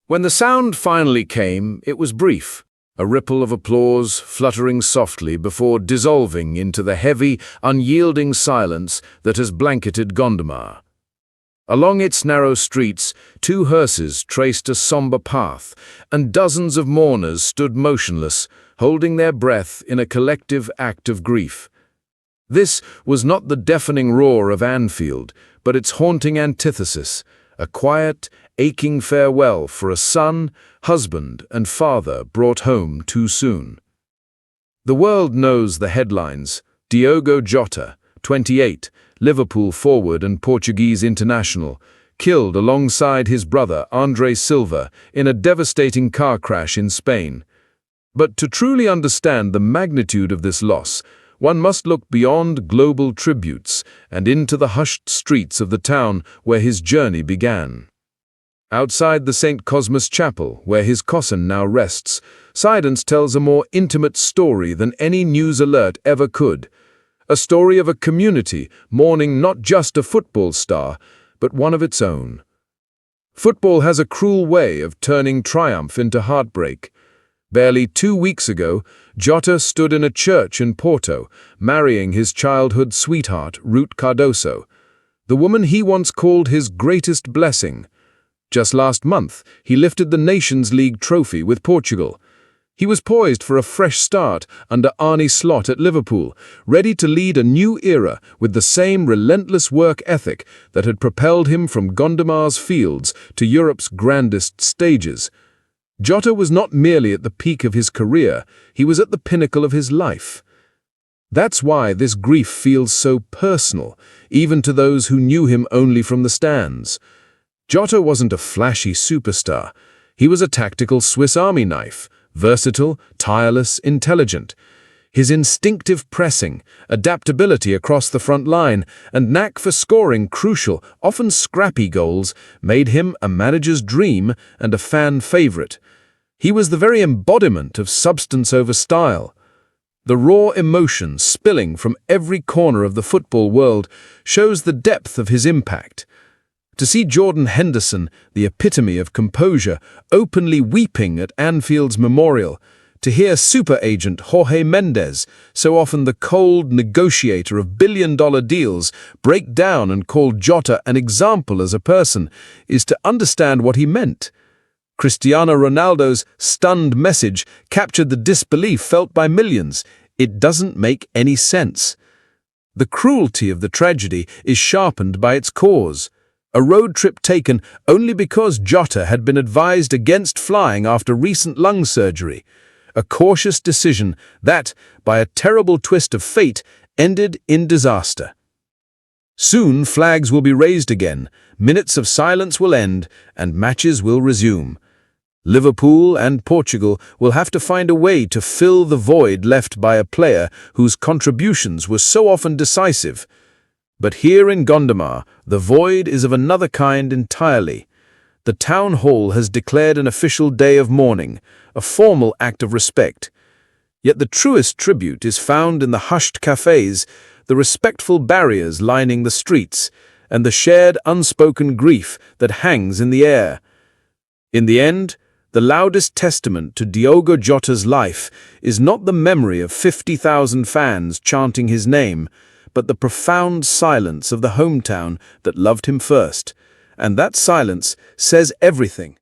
When the sound finally came, it was brief, a ripple of applause fluttering softly before dissolving into the heavy, unyielding silence that has blanketed Gondomar. Along its narrow streets, 2 hearses traced a somber path, and dozens of mourners stood motionless, holding their breath in a collective act of grief. This was not the deafening roar of Anfield, but its haunting antithesis, a quiet, aching farewell for a son, husband, and father brought home too soon. The world knows the headlines: Diogo Jota, 28, Liverpool forward and Portuguese international, killed alongside his brother André Silva in a devastating car crash in Spain. But to truly understand the magnitude of this loss, one must look beyond global tributes and into the hushed streets of the town where his journey began. Outside the St. Cosmas Chapel, where his coffin now rests, silence tells a more intimate story than any news alert ever could. A story of a community mourning not just a football star, but one of its own. Football has a cruel way of turning triumph into heartbreak. Barely 2 weeks ago, Jota stood in a church in Porto, marrying his childhood sweetheart, Ruth Cardoso, the woman he once called his greatest blessing. Just last month, he lifted the Nations League trophy with Portugal. He was poised for a fresh start under Arne Slot at Liverpool, ready to lead a new era with the same relentless work ethic that had propelled him from Gondomar's fields to Europe's grandest stages. Jota was not merely at the peak of his career, he was at the pinnacle of his life. That's why this grief feels so personal, even to those who knew him only from the stands. Jota wasn't a flashy superstar. He was a tactical Swiss Army knife, versatile, tireless, intelligent. His instinctive pressing, adaptability across the front line, and knack for scoring crucial, often scrappy goals made him a manager's dream and a fan favorite. He was the very embodiment of substance over style. The raw emotion spilling from every corner of the football world shows the depth of his impact. To see Jordan Henderson, the epitome of composure, openly weeping at Anfield's memorial, to hear super agent Jorge Mendes, so often the cold negotiator of billion-dollar deals, break down and call Jota an example as a person, is to understand what he meant. Cristiano Ronaldo's stunned message captured the disbelief felt by millions. It doesn't make any sense. The cruelty of the tragedy is sharpened by its cause. A road trip taken only because Jota had been advised against flying after recent lung surgery. A cautious decision that, by a terrible twist of fate, ended in disaster. Soon flags will be raised again, minutes of silence will end, and matches will resume. Liverpool and Portugal will have to find a way to fill the void left by a player whose contributions were so often decisive. But here in Gondomar, the void is of another kind entirely. The town hall has declared an official day of mourning, a formal act of respect. Yet the truest tribute is found in the hushed cafes, the respectful barriers lining the streets, and the shared unspoken grief that hangs in the air. In the end, the loudest testament to Diogo Jota's life is not the memory of 50,000 fans chanting his name, but the profound silence of the hometown that loved him first. And that silence says everything.